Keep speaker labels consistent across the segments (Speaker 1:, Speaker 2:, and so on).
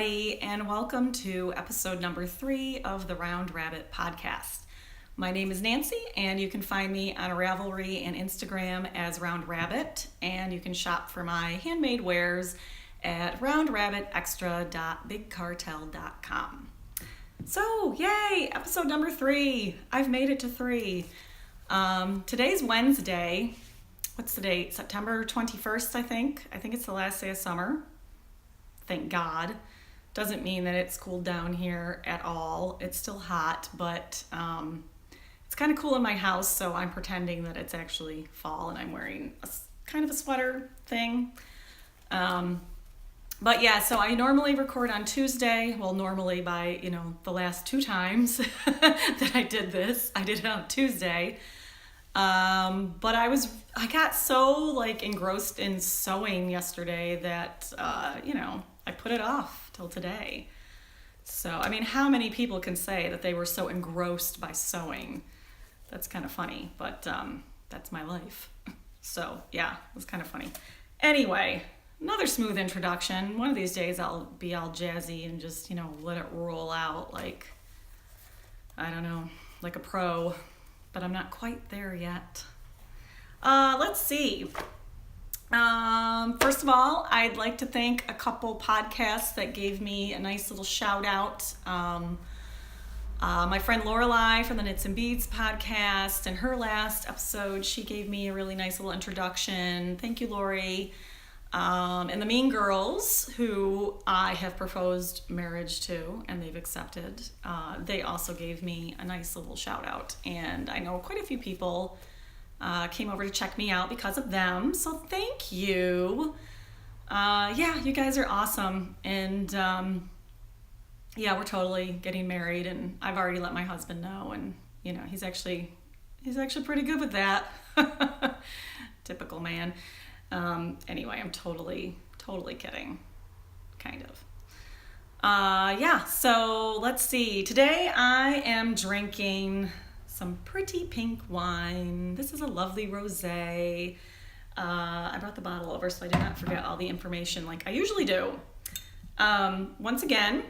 Speaker 1: everybody, and welcome to episode number 3 of the Round Rabbit podcast. My name is Nancy, and you can find me on Ravelry and Instagram as Round Rabbit, and you can shop for my handmade wares at roundrabbitextra.bigcartel.com. So, yay, episode number 3. I've made it to 3. Today's Wednesday. What's the date? September 21st, I think. I think it's the last day of summer. Thank God. Doesn't mean that it's cooled down here at all. It's still hot, but it's kind of cool in my house, so I'm pretending that it's actually fall and I'm wearing kind of a sweater thing. But yeah, so I normally record on Tuesday. Well, normally by, the last 2 times that I did this, I did it on Tuesday. But I got so engrossed in sewing yesterday that, I put it off till today. So, how many people can say that they were so engrossed by sewing? That's kind of funny, but that's my life. So, yeah, it was kind of funny. Anyway, another smooth introduction. One of these days I'll be all jazzy and just, let it roll out like a pro. But I'm not quite there yet. Let's see. First of all, I'd like to thank a couple podcasts that gave me a nice little shout out. My friend Lorelei from the Knits and Beads podcast, and her last episode, she gave me a really nice little introduction. Thank you, Lori. And the Mean Girls, who I have proposed marriage to, and they've accepted, they also gave me a nice little shout out. And I know quite a few people came over to check me out because of them, so thank you. You guys are awesome. And we're totally getting married, and I've already let my husband know, and he's actually pretty good with that. Typical man. Anyway, I'm totally kidding. Kind of. So let's see. Today I am drinking some pretty pink wine. This is a lovely rosé. I brought the bottle over so I did not forget all the information like I usually do. Once again,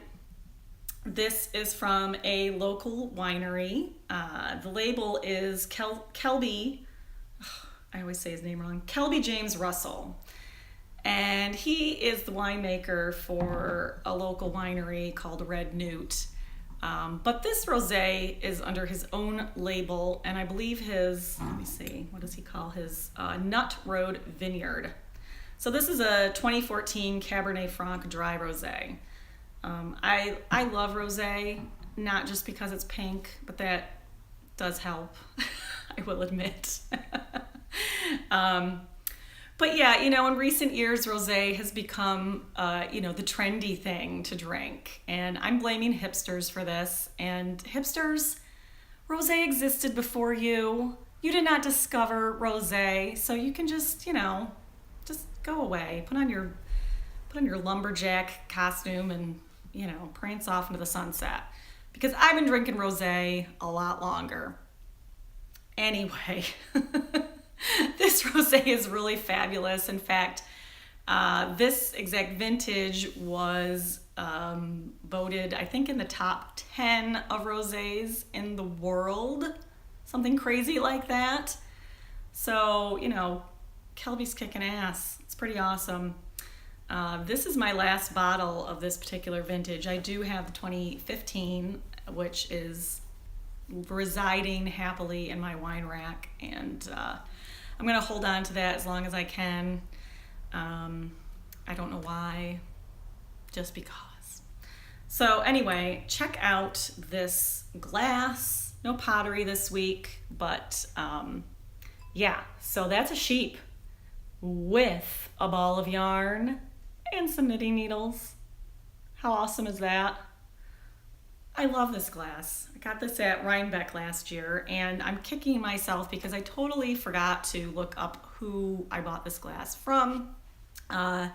Speaker 1: this is from a local winery. The label is Kelby. I always say his name wrong. Kelby James Russell. And he is the winemaker for a local winery called Red Newt. But this rosé is under his own label, and I believe his, what does he call his? Nut Road Vineyard. So this is a 2014 Cabernet Franc dry rosé. I love rosé, not just because it's pink, but that does help, I will admit. But yeah, in recent years, rosé has become, the trendy thing to drink. And I'm blaming hipsters for this. And hipsters, rosé existed before you. You did not discover rosé, so you can just go away. Put on your lumberjack costume and, prance off into the sunset. Because I've been drinking rosé a lot longer. Anyway. This rosé is really fabulous. In fact, this exact vintage was voted, I think, in the top 10 of rosés in the world. Something crazy like that. So, Kelby's kicking ass. It's pretty awesome. This is my last bottle of this particular vintage. I do have the 2015, which is residing happily in my wine rack, and I'm going to hold on to that as long as I can. I don't know why, just because. So anyway, check out this glass. No pottery this week, but so that's a sheep with a ball of yarn and some knitting needles. How awesome is that? I love this glass. I got this at Rhinebeck last year, and I'm kicking myself because I totally forgot to look up who I bought this glass from. I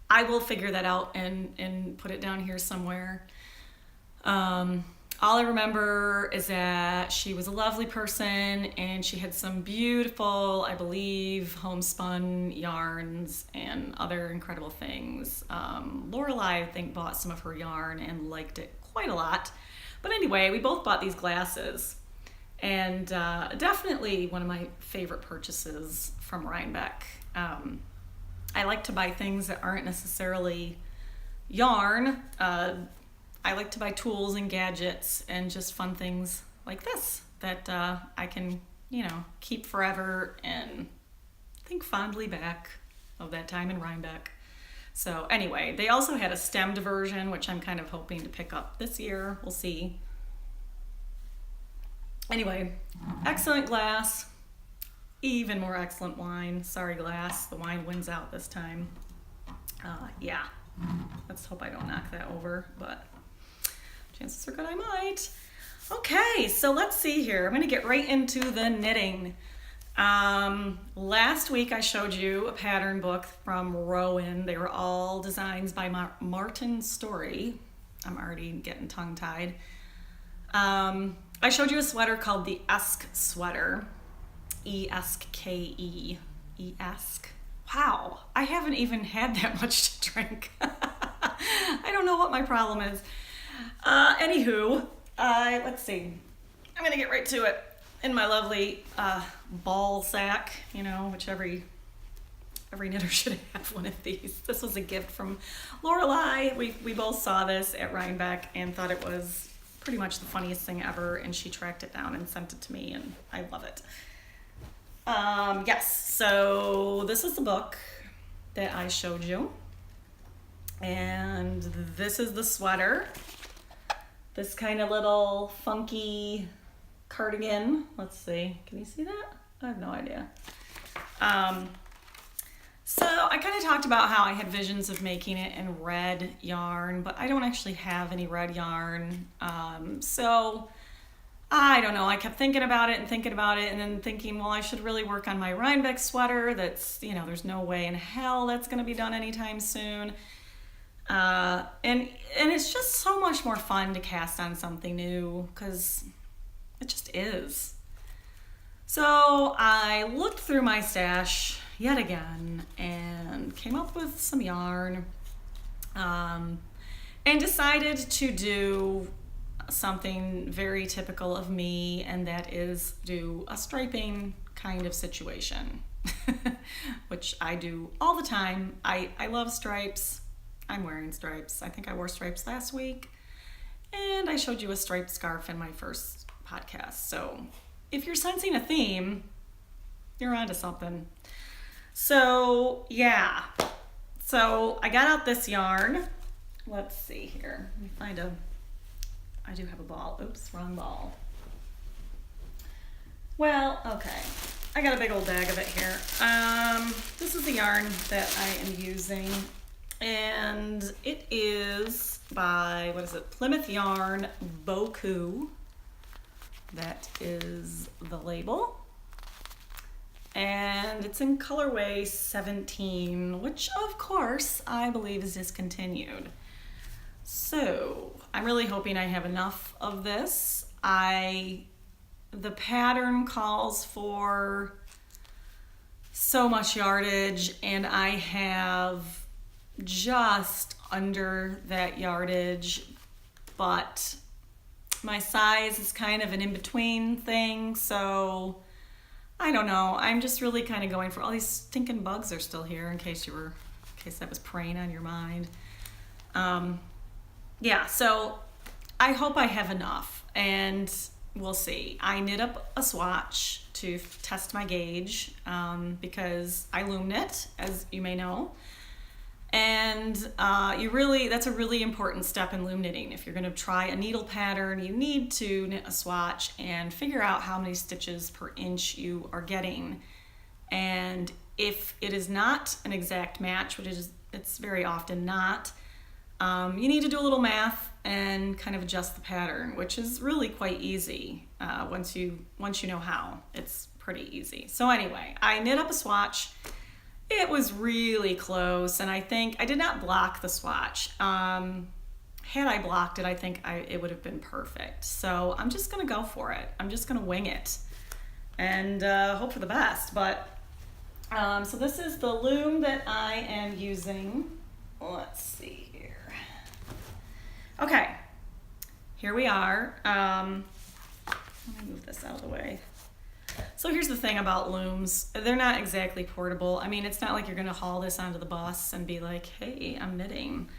Speaker 1: will figure that out and put it down here somewhere. all I remember is that she was a lovely person and she had some beautiful, I believe, homespun yarns and other incredible things. Lorelai, I think, bought some of her yarn and liked it quite a lot. But anyway, we both bought these glasses, and definitely one of my favorite purchases from Rhinebeck. I like to buy things that aren't necessarily yarn. I like to buy tools and gadgets and just fun things like this that I can, keep forever and think fondly back of that time in Rhinebeck. So anyway, they also had a stemmed version, which I'm kind of hoping to pick up this year. We'll see. Anyway, excellent glass. Even more excellent wine. Sorry, glass. The wine wins out this time. Yeah. Let's hope I don't knock that over, but chances are good I might. Okay, so let's see here. I'm going to get right into the knitting. Last week I showed you a pattern book from Rowan. They were all designs by Martin Story. I'm already getting tongue-tied. I showed you a sweater called the Esk sweater. E-S-K-E. E-Esk. Wow, I haven't even had that much to drink. I don't know what my problem is. Anywho, let's see. I'm gonna get right to it in my lovely ball sack, which every knitter should have one of these. This was a gift from Lorelai. We both saw this at Rhinebeck and thought it was pretty much the funniest thing ever, and she tracked it down and sent it to me, and I love it. Yes, so this is the book that I showed you, and this is the sweater. This kind of little funky cardigan. Let's see, can you see that? I have no idea. So I kind of talked about how I had visions of making it in red yarn, but I don't actually have any red yarn. So I don't know, I kept thinking about it and then thinking, well, I should really work on my Rhinebeck sweater. That's, there's no way in hell that's going to be done anytime soon. And it's just so much more fun to cast on something new because it just is. So I looked through my stash yet again and came up with some yarn, and decided to do something very typical of me, and that is do a striping kind of situation, which I do all the time. I love stripes. I'm wearing stripes. I think I wore stripes last week, and I showed you a striped scarf in my first podcast. So if you're sensing a theme, you're onto something. So yeah, so I got out this yarn. Let's see here. Let me find I do have a ball. Oops, wrong ball. Well, okay. I got a big old bag of it here. This is the yarn that I am using, and it is by, Plymouth Yarn Boku. That is the label. And it's in colorway 17, which of course I believe is discontinued. So I'm really hoping I have enough of this. The pattern calls for so much yardage, and I have just under that yardage, but my size is kind of an in-between thing, so I don't know. I'm just really kind of going for all these stinking bugs are still here in case that was preying on your mind. Yeah, so I hope I have enough, and we'll see. I knit up a swatch to test my gauge because I loom knit, as you may know. And that's a really important step in loom knitting. If you're going to try a needle pattern, you need to knit a swatch and figure out how many stitches per inch you are getting. And if it is not an exact match, which it's very often not, you need to do a little math and kind of adjust the pattern, which is really quite easy. Once you know how, it's pretty easy. So anyway, I knit up a swatch. It was really close, and I think I did not block the swatch. I had I blocked it, I think it would have been perfect. So I'm just gonna go for it. I'm just gonna wing it and hope for the best. But so this is the loom that I am using. Let's see here. Okay, here we are. Let me move this out of the way. So here's the thing about looms. They're not exactly portable. I mean, it's not like you're gonna haul this onto the bus and be like, hey, I'm knitting.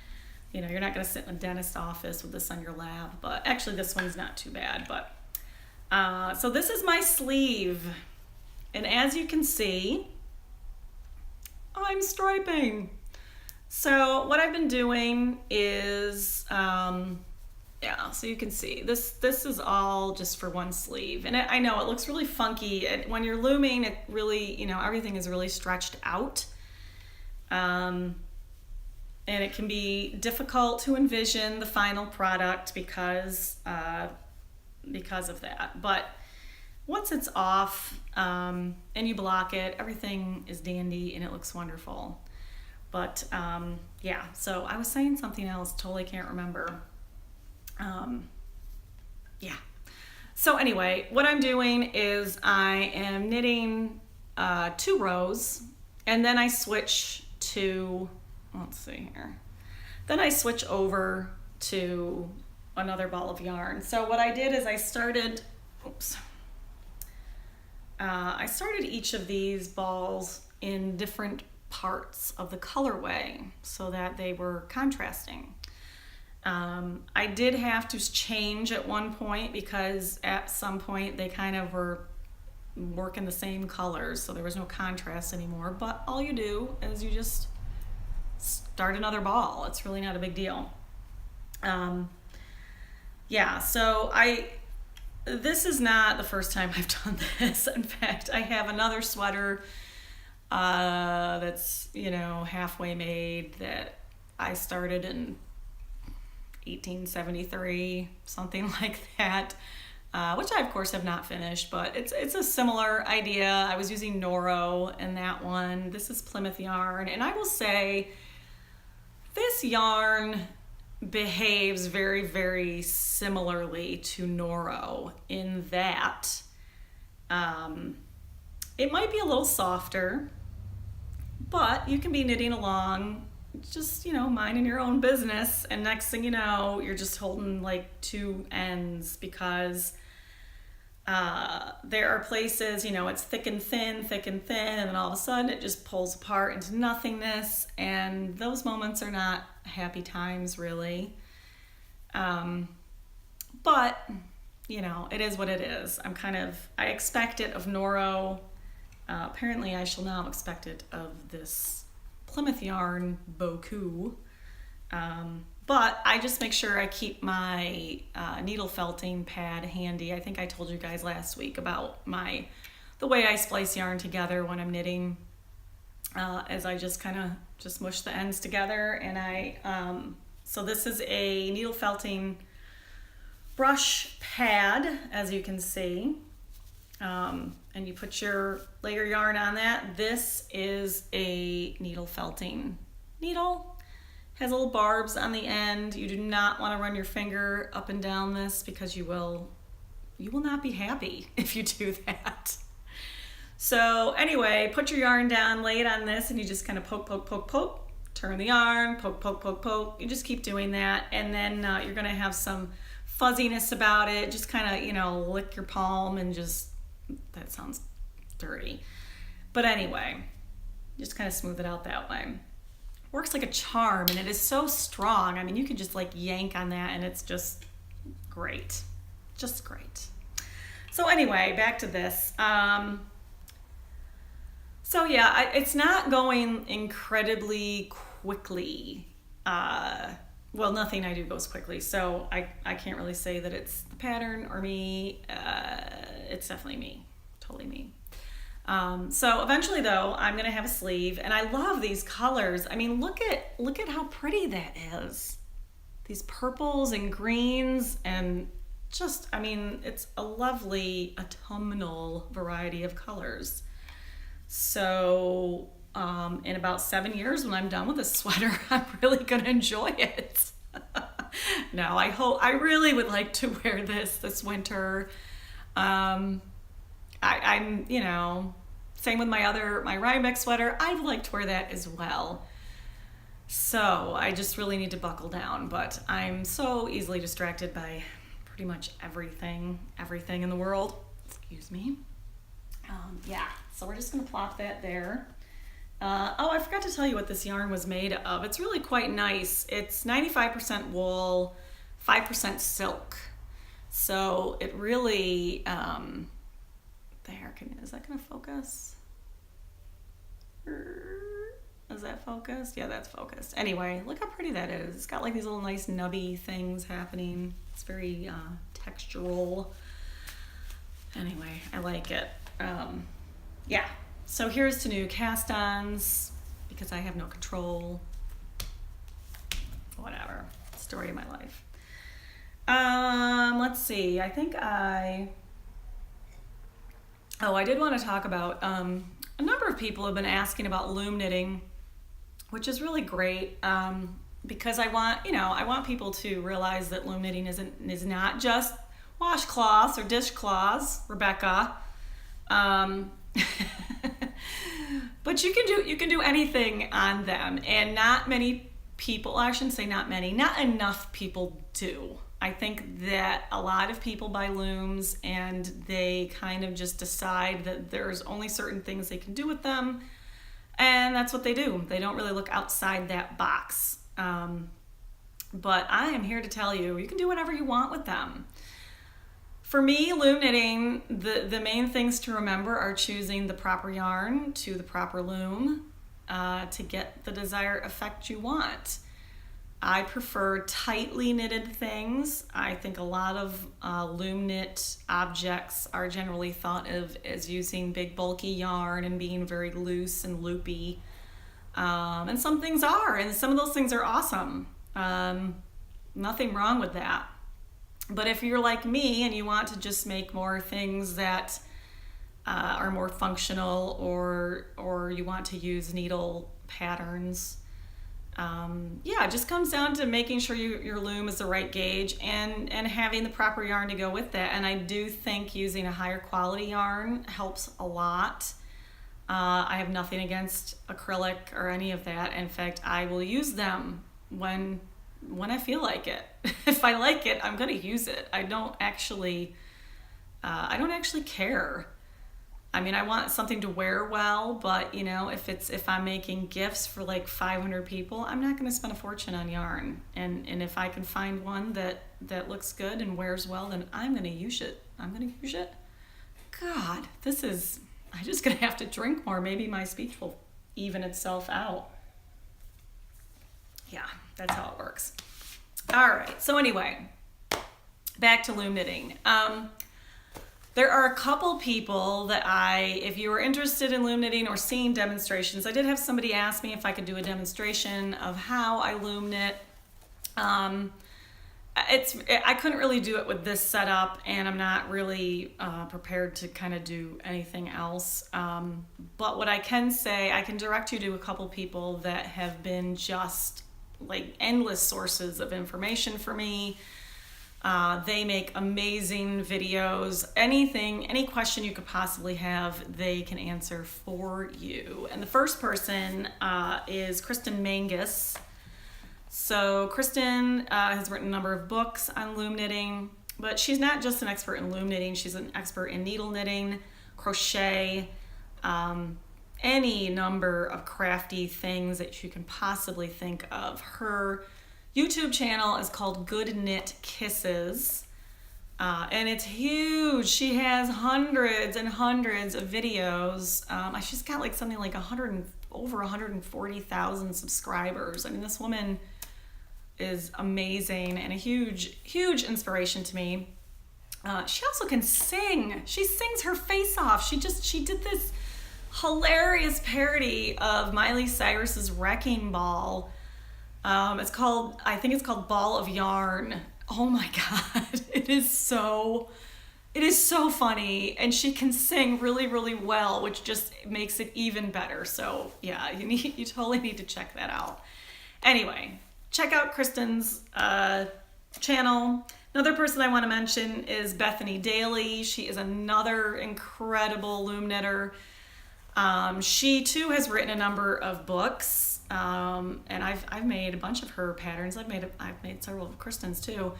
Speaker 1: You know, you're not gonna sit in a dentist office with this on your lap, but actually this one's not too bad. But so this is my sleeve. And as you can see, I'm striping. So what I've been doing is, yeah, so you can see this is all just for one sleeve. And I know it looks really funky. When you're looming, it really, you know, everything is really stretched out. And it can be difficult to envision the final product because of that. But once it's off and you block it, everything is dandy and it looks wonderful. But yeah, so I was saying something else, totally can't remember. Yeah. So anyway, what I'm doing is I am knitting 2 rows, and then I switch to, let's see here. Then I switch over to another ball of yarn. So what I did is I started each of these balls in different parts of the colorway so that they were contrasting. I did have to change at one point because at some point they kind of were working the same colors, so there was no contrast anymore. But all you do is you just start another ball. It's really not a big deal. Yeah, so this is not the first time I've done this. In fact, I have another sweater that's, you know, halfway made that I started in 1873, something like that, which I of course have not finished, but it's a similar idea. I was using Noro in that one. This is Plymouth yarn, and I will say this yarn behaves very, very similarly to Noro in that it might be a little softer, but you can be knitting along just, you know, minding your own business, and next thing you know, you're just holding like 2 ends because there are places, you know, it's thick and thin, and then all of a sudden it just pulls apart into nothingness, and those moments are not happy times, really. But, you know, it is what it is. I expect it of Noro. Apparently I shall now expect it of this Plymouth yarn Boku. But I just make sure I keep my needle felting pad handy. I think I told you guys last week about the way I splice yarn together when I'm knitting, as I just kind of just mush the ends together. And so this is a needle felting brush pad, as you can see. And you lay your yarn on that. This is a needle felting needle. Has little barbs on the end. You do not want to run your finger up and down this because you will not be happy if you do that. So anyway, put your yarn down, lay it on this, and you just kind of poke, turn the yarn, poke. You just keep doing that, and then you're gonna have some fuzziness about it. Just kind of, you know, lick your palm and just, that sounds dirty. But anyway, just kind of smooth it out that way. Works like a charm, and it is so strong. I mean, you can just like yank on that and it's just great. Just great. So anyway, back to this. So yeah, it's not going incredibly quickly. Well, nothing I do goes quickly, so I can't really say that it's the pattern or me. It's definitely me, totally me. So eventually though, I'm gonna have a sleeve, and I love these colors. I mean, look at how pretty that is. These purples and greens, and just, I mean, it's a lovely autumnal variety of colors. So in about 7 years, when I'm done with this sweater, I'm really gonna enjoy it. No, I really would like to wear this winter. I'm, same with my Rhinebeck sweater. I'd like to wear that as well. So I just really need to buckle down, but I'm so easily distracted by pretty much everything in the world. Excuse me. Yeah, so we're just gonna plop that there. I forgot to tell you what this yarn was made of. It's really quite nice. It's 95% wool, 5% silk. So it really, is that gonna focus? Is that focused? Yeah, that's focused. Anyway, look how pretty that is. It's got like these little nice nubby things happening. It's very textural. Anyway, I like it. Yeah, so here's to new cast-ons because I have no control. Whatever, story of my life. Let's see, I did want to talk about, a number of people have been asking about loom knitting, which is really great, because I want people to realize that loom knitting is not just washcloths or dishcloths, Rebecca. But you can do anything on them, and not many people, I shouldn't say not many, not enough people do. I think that a lot of people buy looms and they kind of just decide that there's only certain things they can do with them, and that's what they do. They don't really look outside that box. But I am here to tell you, you can do whatever you want with them. For me, loom knitting, the main things to remember are choosing the proper yarn to the proper loom to get the desired effect you want. I prefer tightly knitted things. I think a lot of loom knit objects are generally thought of as using big bulky yarn and being very loose and loopy. And some things are, and some of those things are awesome. Nothing wrong with that. But if you're like me and you want to just make more things that are more functional, or you want to use needle patterns, it just comes down to making sure your loom is the right gauge and having the proper yarn to go with that. And I do think using a higher quality yarn helps a lot. I have nothing against acrylic or any of that. In fact, I will use them when I feel like it. If I like it, I'm going to use it. I don't actually care. I mean, I want something to wear well, but if I'm making gifts for like 500 people, I'm not going to spend a fortune on yarn. And if I can find one that looks good and wears well, then I'm going to use it. God, I'm just going to have to drink more. Maybe my speech will even itself out. Yeah, that's how it works. All right, so anyway, back to loom knitting. There are a couple people that if you were interested in loom knitting or seeing demonstrations, I did have somebody ask me if I could do a demonstration of how I loom knit. I couldn't really do it with this setup, and I'm not really prepared to kind of do anything else. But what I can say, I can direct you to a couple people that have been just like endless sources of information for me. They make amazing videos. Any question you could possibly have, they can answer for you. And the first person is Kristen Mangus. So Kristen has written a number of books on loom knitting, but she's not just an expert in loom knitting. She's an expert in needle knitting, crochet, any number of crafty things that you can possibly think of. Her YouTube channel is called Good Knit Kisses, and it's huge. She has hundreds and hundreds of videos. She's got like something like over 140,000 subscribers. I mean, this woman is amazing and a huge, huge inspiration to me. She also can sing. She sings her face off. She did this hilarious parody of Miley Cyrus's Wrecking Ball. I think it's called Ball of Yarn. Oh my God. It is so funny, and she can sing really, really well, which just makes it even better. So yeah, you totally need to check that out. Anyway, check out Kristen's channel. Another person I want to mention is Bethany Daly. She is another incredible loom knitter. She too has written a number of books, and I've made a bunch of her patterns. I've made several of Kristen's too.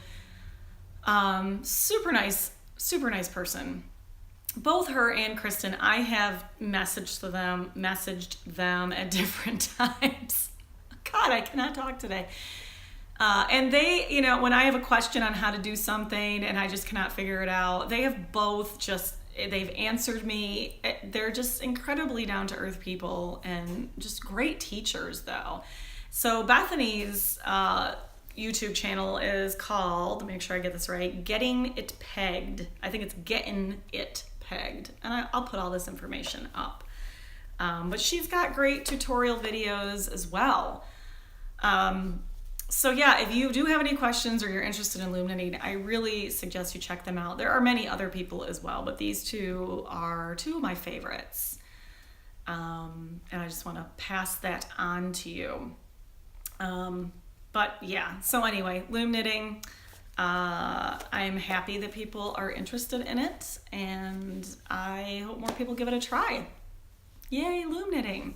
Speaker 1: Super nice person. Both her and Kristen, I have messaged them at different times. God, I cannot talk today. And they, you know, when I have a question on how to do something and I just cannot figure it out, they have both they've answered me. They're just incredibly down to earth people and just great teachers though. So Bethany's YouTube channel is called, make sure I get this right, Getting It Pegged. I think it's Getting It Pegged. And I'll put all this information up. But she's got great tutorial videos as well. So yeah, if you do have any questions or you're interested in loom knitting, I really suggest you check them out. There are many other people as well, but these two are two of my favorites. And I just want to pass that on to you. But yeah, so anyway, loom knitting, I'm happy that people are interested in it, and I hope more people give it a try. Yay, loom knitting.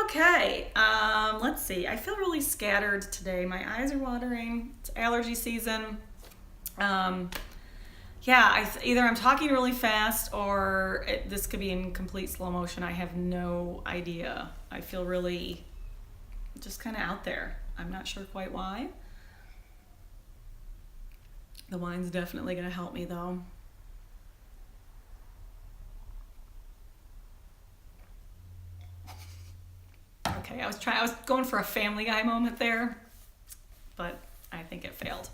Speaker 1: Okay, let's see. I feel really scattered today. My eyes are watering. It's allergy season. Yeah, either I'm talking really fast or this could be in complete slow motion. I have no idea. I feel really just kind of out there. I'm not sure quite why. The wine's definitely going to help me though. Okay, I was going for a Family Guy moment there, but I think it failed.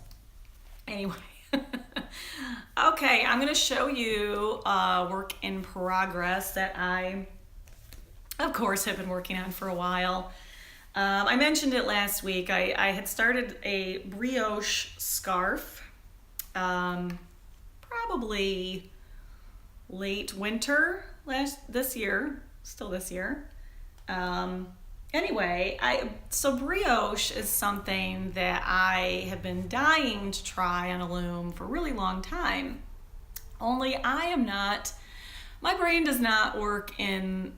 Speaker 1: Anyway, okay, I'm going to show you a work in progress that I, of course, have been working on for a while. I mentioned it last week. I had started a brioche scarf, probably late winter this year, still this year. Anyway, so brioche is something that I have been dying to try on a loom for a really long time. Only my brain does not work in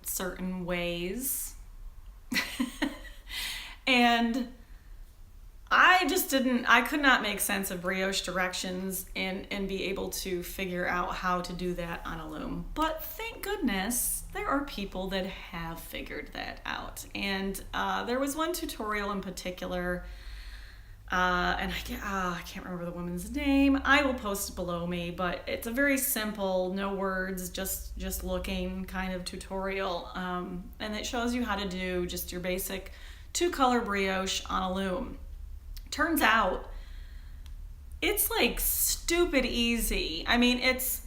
Speaker 1: certain ways. And I could not make sense of brioche directions and be able to figure out how to do that on a loom. But thank goodness there are people that have figured that out. And there was one tutorial in particular, and I can't remember the woman's name. I will post it below me, but it's a very simple, no words, just looking kind of tutorial. And it shows you how to do just your basic 2-color brioche on a loom. Turns out it's like stupid easy. I mean, it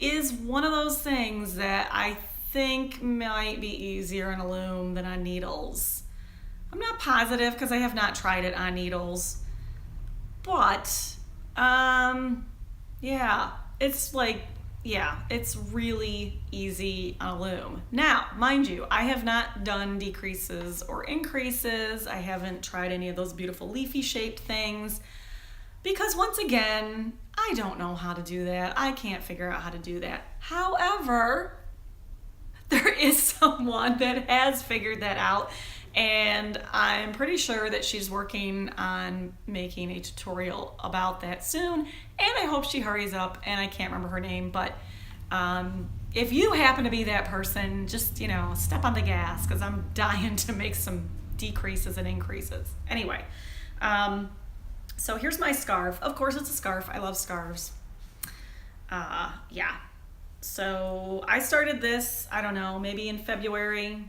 Speaker 1: is one of those things that I think might be easier on a loom than on needles. I'm not positive because I have not tried it on needles. But yeah, it's really easy on a loom. Now, mind you, I have not done decreases or increases. I haven't tried any of those beautiful leafy shaped things because once again, I don't know how to do that. I can't figure out how to do that. However, there is someone that has figured that out, and I'm pretty sure that she's working on making a tutorial about that soon, and I hope she hurries up, and I can't remember her name, but if you happen to be that person, just, step on the gas, because I'm dying to make some decreases and increases. Anyway, so here's my scarf. Of course it's a scarf. I love scarves. Yeah. So I started this, I don't know, maybe in February.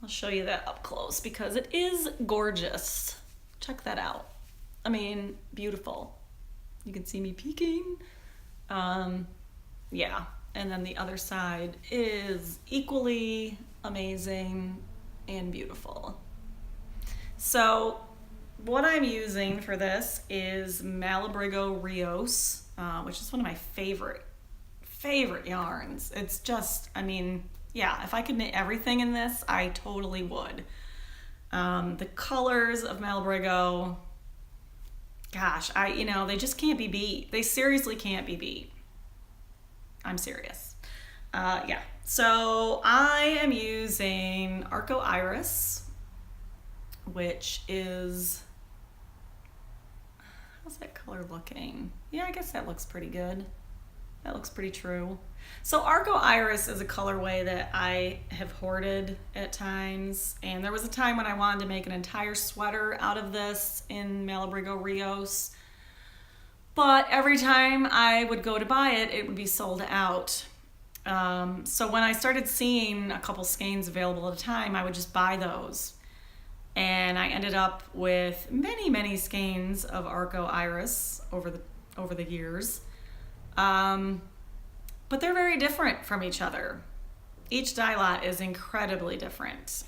Speaker 1: I'll show you that up close because it is gorgeous. Check that out. I mean, beautiful. You can see me peeking. Yeah, and then the other side is equally amazing and beautiful. So what I'm using for this is Malabrigo Rios, which is one of my favorite yarns. It's just, I mean, yeah, if I could knit everything in this, I totally would. The colors of Malabrigo, gosh, they just can't be beat. They seriously can't be beat. I'm serious. Yeah. So I am using Arco Iris, which is, how's that color looking? Yeah, I guess that looks pretty good. That looks pretty true. So Arco Iris is a colorway that I have hoarded at times, and there was a time when I wanted to make an entire sweater out of this in Malabrigo Rios, but every time I would go to buy it, it would be sold out. So when I started seeing a couple skeins available at a time, I would just buy those. And I ended up with many, many skeins of Arco Iris over the years. But they're very different from each other. Each dye lot is incredibly different.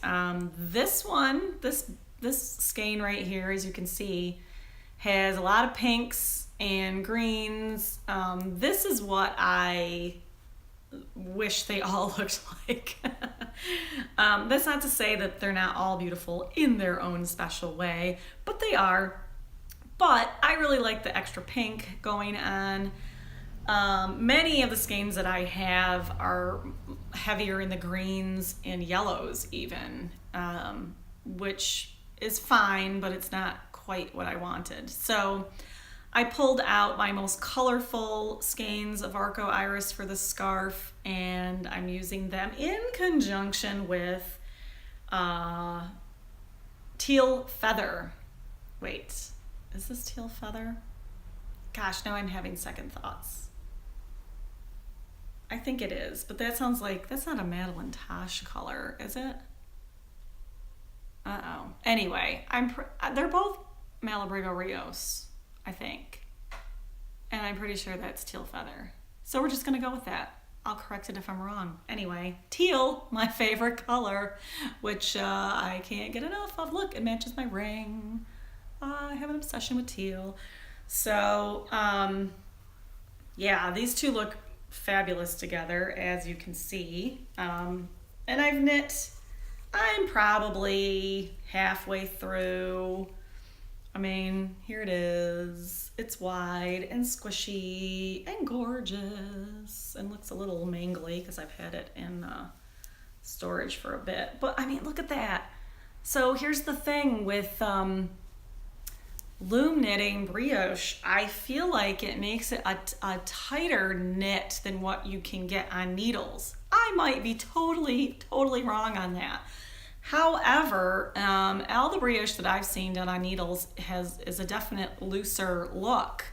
Speaker 1: This skein right here, as you can see, has a lot of pinks and greens. This is what I wish they all looked like. That's not to say that they're not all beautiful in their own special way, but they are. But I really like the extra pink going on. Many of the skeins that I have are heavier in the greens and yellows even, which is fine, but it's not quite what I wanted. So I pulled out my most colorful skeins of Arco Iris for the scarf, and I'm using them in conjunction with Teal Feather. Wait, is this Teal Feather? Gosh, now I'm having second thoughts. I think it is, but that sounds like, that's not a Madeline Tosh color, is it? Uh-oh. Anyway, they're both Malabrigo Rios, I think. And I'm pretty sure that's Teal Feather. So we're just gonna go with that. I'll correct it if I'm wrong. Anyway, teal, my favorite color, which I can't get enough of. Look, it matches my ring. I have an obsession with teal. So, yeah, these two look fabulous together, as you can see. And I've knit, I'm probably halfway through. I mean, here it is. It's wide and squishy and gorgeous and looks a little mangly because I've had it in storage for a bit. But I mean, look at that. So here's the thing with loom knitting brioche. I feel like it makes it a tighter knit than what you can get on needles. I might be totally wrong on that. However, all the brioche that I've seen done on needles is a definite looser look.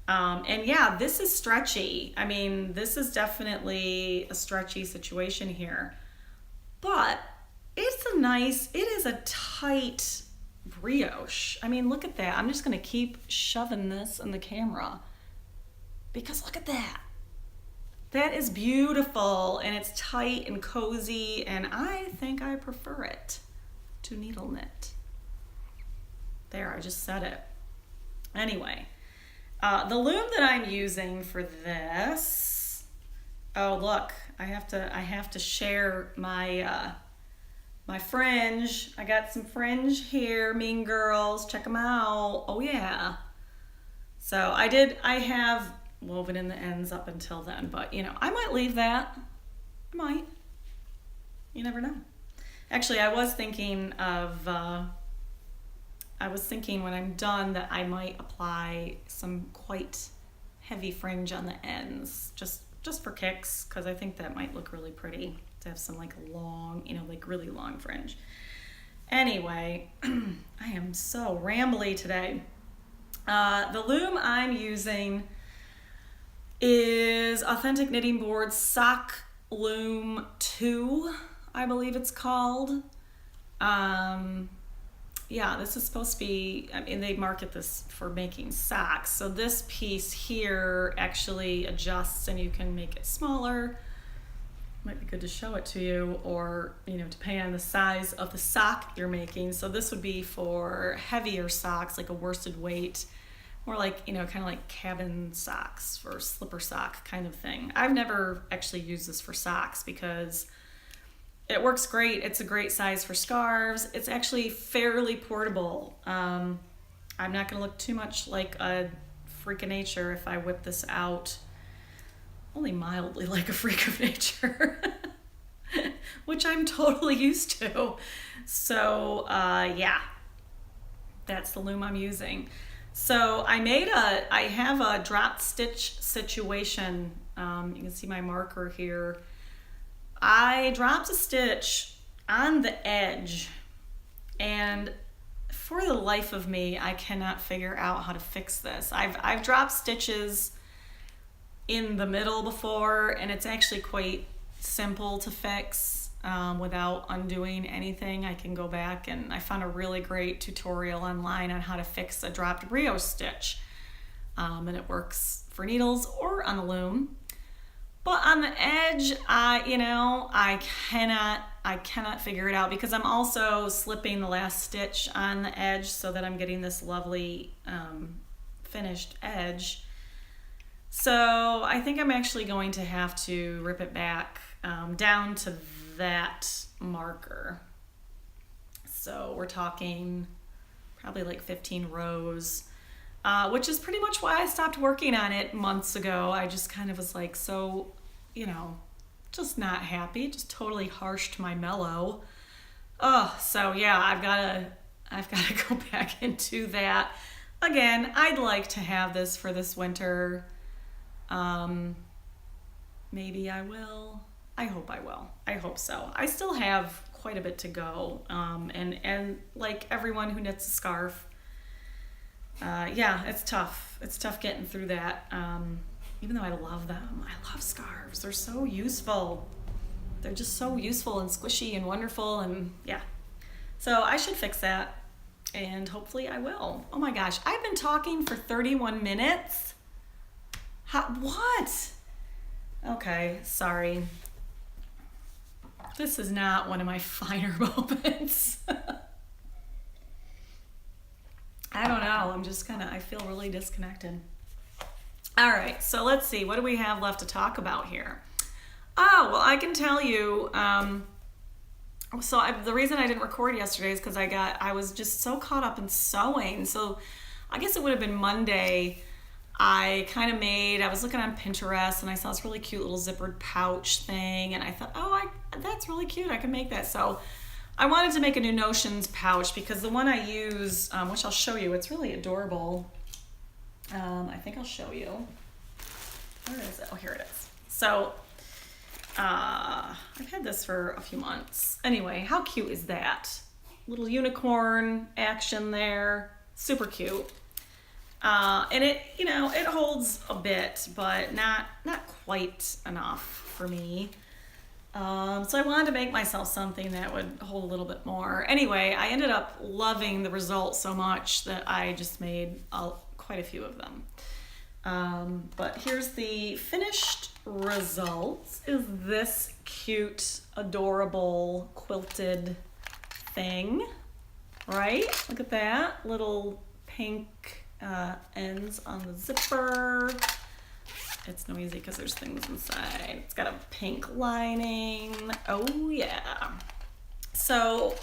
Speaker 1: And yeah, this is stretchy. I mean, this is definitely a stretchy situation here. But it is a tight brioche. I mean, look at that. I'm just gonna keep shoving this in the camera because look at that. That is beautiful, and it's tight and cozy, and I think I prefer it to needle knit. There, I just said it. Anyway, the loom that I'm using for this, oh look, I have to share my my fringe. I got some fringe here, mean girls, check them out. Oh yeah. So I have woven in the ends up until then, but you know, I might leave that. I might. You never know. Actually, I was thinking when I'm done that I might apply some quite heavy fringe on the ends, just for kicks, because I think that might look really pretty to have some like long, like really long fringe. Anyway, I am so rambly today. The loom I'm using is Authentic Knitting Board Sock Loom 2, I believe it's called. Yeah, this is supposed to be, I mean, they market this for making socks. So this piece here actually adjusts and you can make it smaller. Might be good to show it to you, or, depending on the size of the sock you're making. So this would be for heavier socks, like a worsted weight, more like, kind of like cabin socks for slipper sock kind of thing. I've never actually used this for socks because it works great. It's a great size for scarves. It's actually fairly portable. I'm not going to look too much like a freak of nature if I whip this out. Only mildly like a freak of nature, which I'm totally used to. So yeah, that's the loom I'm using. So I have a drop stitch situation. You can see my marker here. I dropped a stitch on the edge, and for the life of me, I cannot figure out how to fix this. I've dropped stitches in the middle before, and it's actually quite simple to fix without undoing anything. I can go back, and I found a really great tutorial online on how to fix a dropped brioche stitch, and it works for needles or on the loom. But on the edge, I cannot figure it out, because I'm also slipping the last stitch on the edge so that I'm getting this lovely finished edge. So I think I'm actually going to have to rip it back down to that marker. So we're talking probably like 15 rows. Which is pretty much why I stopped working on it months ago. I just kind of was like, so, just not happy. Just totally harshed my mellow. Oh, so yeah, I've got to go back into that. Again, I'd like to have this for this winter. Maybe I will. I hope I will. I hope so. I still have quite a bit to go. And like everyone who knits a scarf, yeah, it's tough. It's tough getting through that. Even though I love them. I love scarves. They're so useful. They're just so useful and squishy and wonderful, and yeah. So I should fix that, and hopefully I will. Oh my gosh, I've been talking for 31 minutes? What? Okay, sorry. This is not one of my finer moments. I don't know. I feel really disconnected. All right, so let's see. What do we have left to talk about here? Oh, well, I can tell you. The reason I didn't record yesterday is because I was just so caught up in sewing. So I guess it would have been Monday. I was looking on Pinterest, and I saw this really cute little zippered pouch thing, and I thought, that's really cute. I can make that. So I wanted to make a new Notions pouch, because the one I use, which I'll show you, it's really adorable. I think I'll show you. Where is it? Oh, here it is. So I've had this for a few months. Anyway, how cute is that? Little unicorn action there. Super cute. And it holds a bit, but not quite enough for me. So I wanted to make myself something that would hold a little bit more. Anyway, I ended up loving the result so much that I just made quite a few of them. But here's the finished result. Is this cute, adorable quilted thing, right? Look at that, little pink ends on the zipper. It's noisy because there's things inside. It's got a pink lining. Oh yeah. So,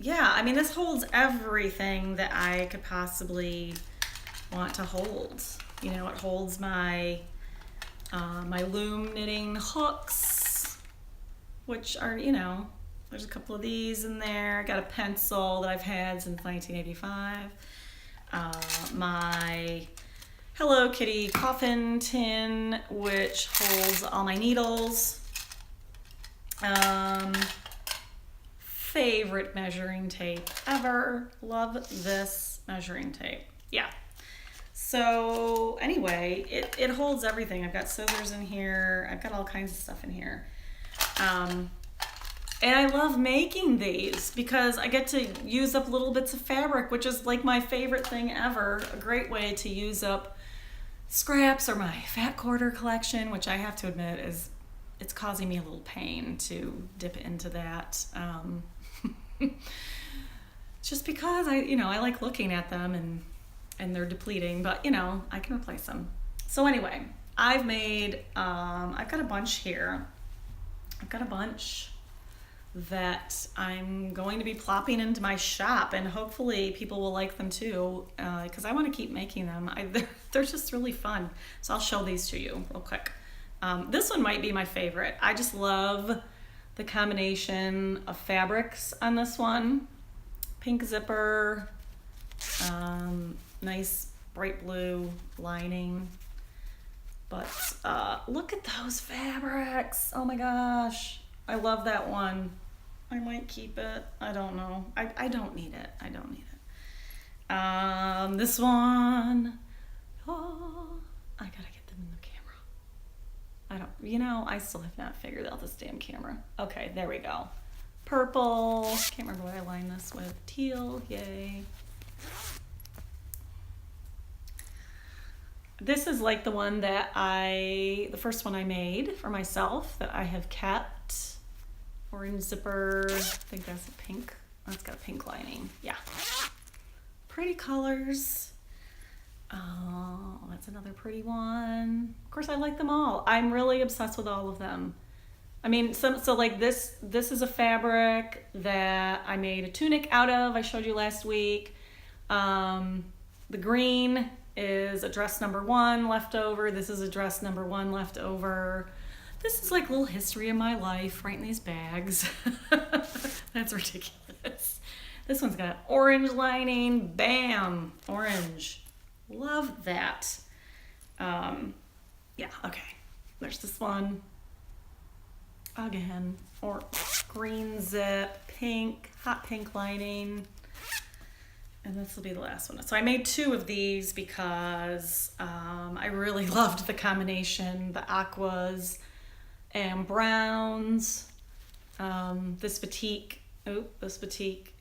Speaker 1: yeah, this holds everything that I could possibly want to hold. It holds my my loom knitting hooks, which are, there's a couple of these in there. I got a pencil that I've had since 1985. My Hello Kitty coffin tin, which holds all my needles. Favorite measuring tape ever. Love this measuring tape. Yeah. So anyway, it holds everything. I've got scissors in here. I've got all kinds of stuff in here. And I love making these because I get to use up little bits of fabric, which is like my favorite thing ever. A great way to use up scraps, or my fat quarter collection, which I have to admit it's causing me a little pain to dip into that. Just because I like looking at them and they're depleting, but I can replace them. So anyway, I've got a bunch here. I've got a bunch that I'm going to be plopping into my shop, and hopefully people will like them too, because I want to keep making them. They're just really fun. So I'll show these to you real quick. This one might be my favorite. I just love the combination of fabrics on this one. Pink zipper, nice bright blue lining. But look at those fabrics. Oh my gosh. I love that one. I might keep it. I don't know. I don't need it. I don't need it. This one. Oh, I gotta get them in the camera. I still have not figured out this damn camera. Okay, there we go. Purple. Can't remember what I lined this with. Teal. Yay. This is like the one that the first one I made for myself that I have kept. Orange zipper. I think that's a pink. Oh, it's got a pink lining. Yeah. Pretty colors. Oh, that's another pretty one. Of course, I like them all. I'm really obsessed with all of them. I mean, so like this is a fabric that I made a tunic out of. I showed you last week. The green is a dress number 1 leftover. This is a dress number 1 leftover. This is like a little history of my life right in these bags. That's ridiculous. This one's got orange lining. Bam, orange. Love that. Yeah, okay. There's this one. Again, or green zip, pink, hot pink lining. And this will be the last one. So I made 2 of these because I really loved the combination, the aquas and browns. This batik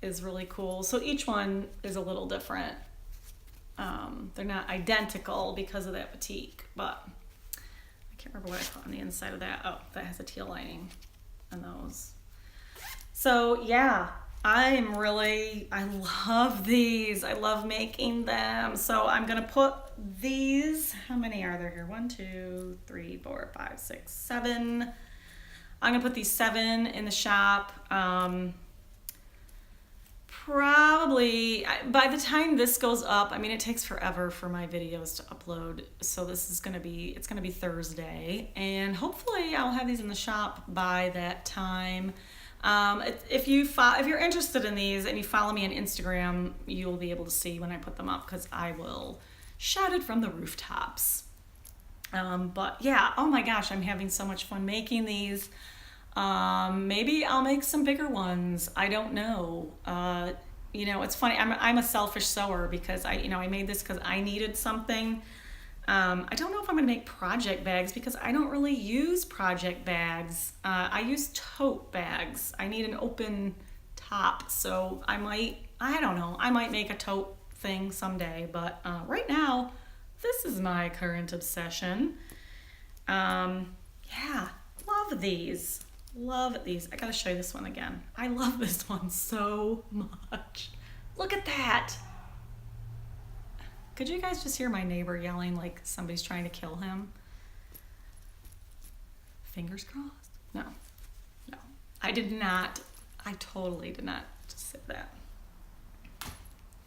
Speaker 1: is really cool. So each one is a little different. They're not identical because of that batik, but I can't remember what I put on the inside of that. Oh, that has a teal lining on those. So yeah, I love these. I love making them. So I'm gonna put these, how many are there here? 1, 2, 3, 4, 5, 6, 7. I'm gonna put these 7 in the shop. Probably by the time this goes up, I mean, it takes forever for my videos to upload. So it's gonna be Thursday, and hopefully I'll have these in the shop by that time. If you're interested in these and you follow me on Instagram, you'll be able to see when I put them up, because I will shout it from the rooftops. But yeah, oh my gosh, I'm having so much fun making these. Maybe I'll make some bigger ones. I don't know. It's funny. I'm a selfish sewer because I made this because I needed something. I don't know if I'm gonna make project bags because I don't really use project bags. I use tote bags. I need an open top, so I might make a tote thing someday. But right now, this is my current obsession. Yeah, love these. Love these. I gotta show you this one again. I love this one so much. Look at that. Could you guys just hear my neighbor yelling like somebody's trying to kill him? Fingers crossed? No. I totally did not just say that.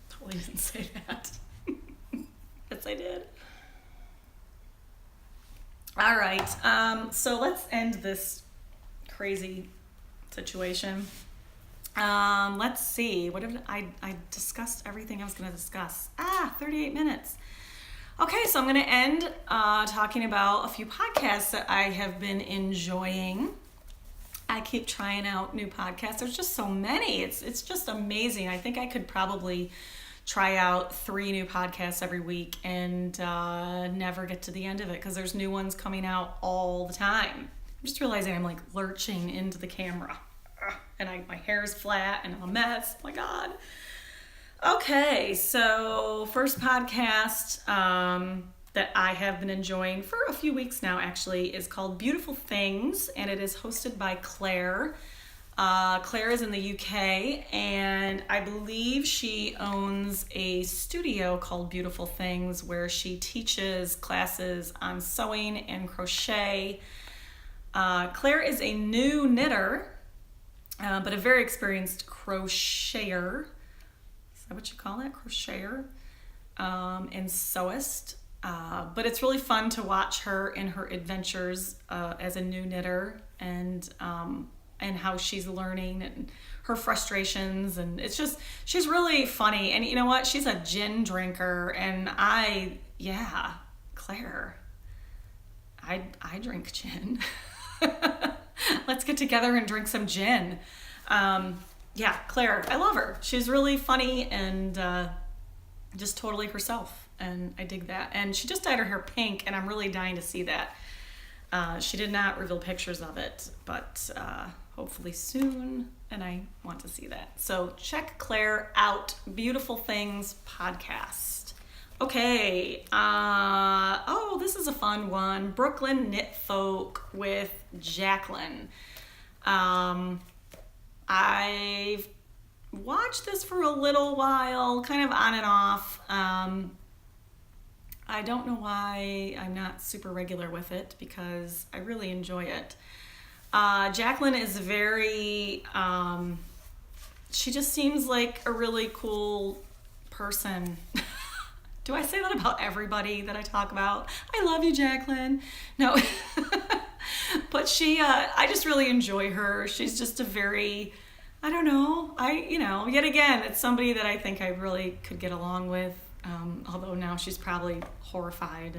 Speaker 1: Totally didn't say that. Yes, I did. All right, so let's end this crazy situation. Let's see. What have I discussed everything I was going to discuss. 38 minutes. Okay, so I'm going to end talking about a few podcasts that I have been enjoying. I keep trying out new podcasts. There's just so many. It's just amazing. I think I could probably try out 3 new podcasts every week and never get to the end of it because there's new ones coming out all the time. I'm just realizing I'm like lurching into the camera and my hair is flat and I'm a mess. Oh my God. Okay, so first podcast that I have been enjoying for a few weeks now actually is called Beautiful Things, and it is hosted by Claire. Claire is in the UK, and I believe she owns a studio called Beautiful Things where she teaches classes on sewing and crochet. Claire is a new knitter, but a very experienced crocheter. Is that what you call it? Crocheter and sewist. But it's really fun to watch her in her adventures as a new knitter, and how she's learning and her frustrations, and she's really funny. And you know what? She's a gin drinker, and Claire, I drink gin. Let's get together and drink some gin. Claire, I love her. She's really funny and just totally herself, and I dig that. And she just dyed her hair pink, and I'm really dying to see that. She did not reveal pictures of it, but hopefully soon, and I want to see that. So check Claire out. Beautiful Things podcast. Okay. This is a fun one. Brooklyn Knit Folk with Jacqueline. I've watched this for a little while, kind of on and off. I don't know why I'm not super regular with it, because I really enjoy it. Jacqueline is very, she just seems like a really cool person. Do I say that about everybody that I talk about? I love you, Jacqueline. No, but I just really enjoy her. She's just a very, I don't know. Yet again, it's somebody that I think I really could get along with. Although now she's probably horrified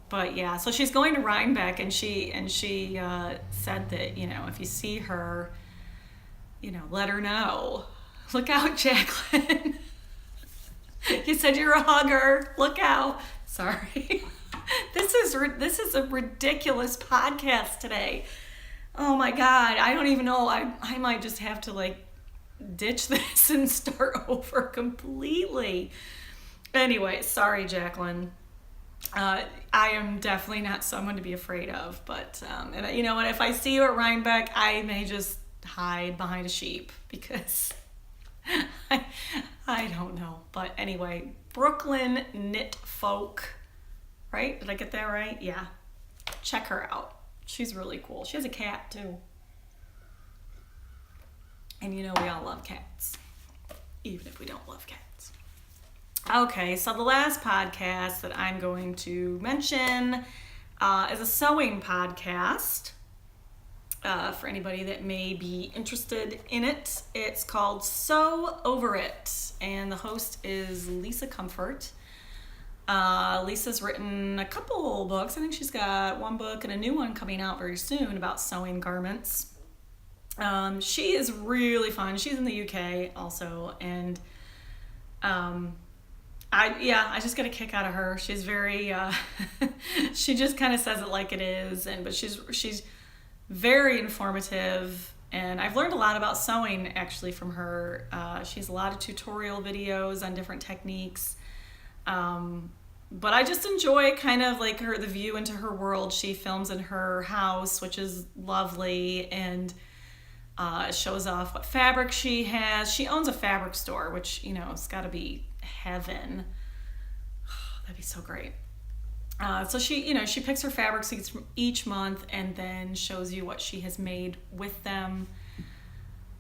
Speaker 1: but yeah, so she's going to Rhinebeck, and she said that, if you see her, let her know. Look out, Jacqueline. You said you're a hugger. Look out. Sorry. This is a ridiculous podcast today. Oh my God. I don't even know. I might just have to ditch this and start over completely. Anyway, sorry, Jacqueline. I am definitely not someone to be afraid of, but and you know what? If I see you at Rhinebeck, I may just hide behind a sheep, because I don't know. But anyway, Brooklyn Knit Folk, right? Did I get that right? Yeah. Check her out. She's really cool. She has a cat too. And we all love cats, even if we don't love cats. Okay, so the last podcast that I'm going to mention is a sewing podcast. For anybody that may be interested in it, it's called Sew Over It, and the host is Lisa Comfort. Lisa's written a couple books. I think she's got one book and a new one coming out very soon about sewing garments. She is really fun. She's in the UK also, and I just get a kick out of her. She's very she just kind of says it like it is, but she's very informative, and I've learned a lot about sewing actually from her. She has a lot of tutorial videos on different techniques, but I just enjoy kind of the view into her world. She films in her house, which is lovely, and shows off what fabric she has. She owns a fabric store, which, it's got to be heaven. That'd be so great. So she picks her fabrics each month and then shows you what she has made with them.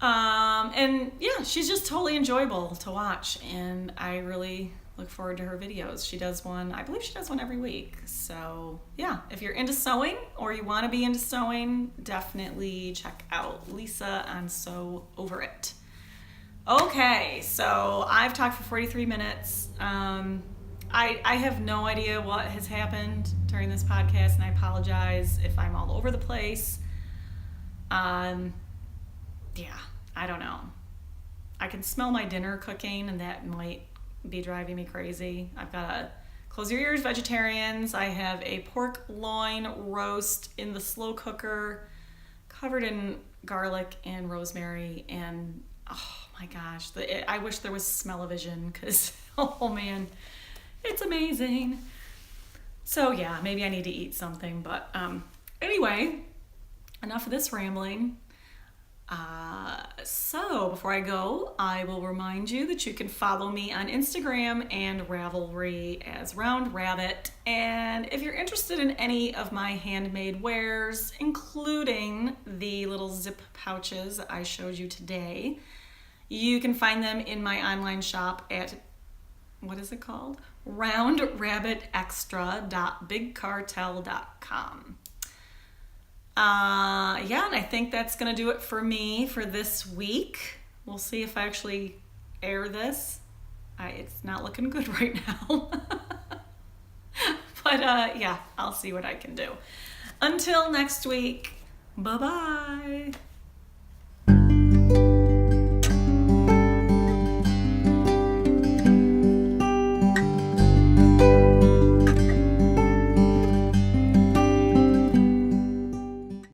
Speaker 1: And yeah, she's just totally enjoyable to watch, and I really look forward to her videos. I believe she does one every week. So yeah, if you're into sewing or you want to be into sewing, definitely check out Lisa on Sew Over It. Okay, so I've talked for 43 minutes. I have no idea what has happened during this podcast, and I apologize if I'm all over the place. Yeah, I don't know. I can smell my dinner cooking, and that might be driving me crazy. I've got a close your ears, vegetarians. I have a pork loin roast in the slow cooker, covered in garlic and rosemary, and oh my gosh, I wish there was smell-o-vision, because oh man, it's amazing. So yeah, maybe I need to eat something, but anyway, enough of this rambling. So before I go, I will remind you that you can follow me on Instagram and Ravelry as Round Rabbit. And if you're interested in any of my handmade wares, including the little zip pouches I showed you today, you can find them in my online shop at, what is it called? roundrabbitextra.bigcartel.com. Yeah, and I think that's going to do it for me for this week. We'll see if I actually air this. It's not looking good right now. But yeah, I'll see what I can do. Until next week, bye-bye.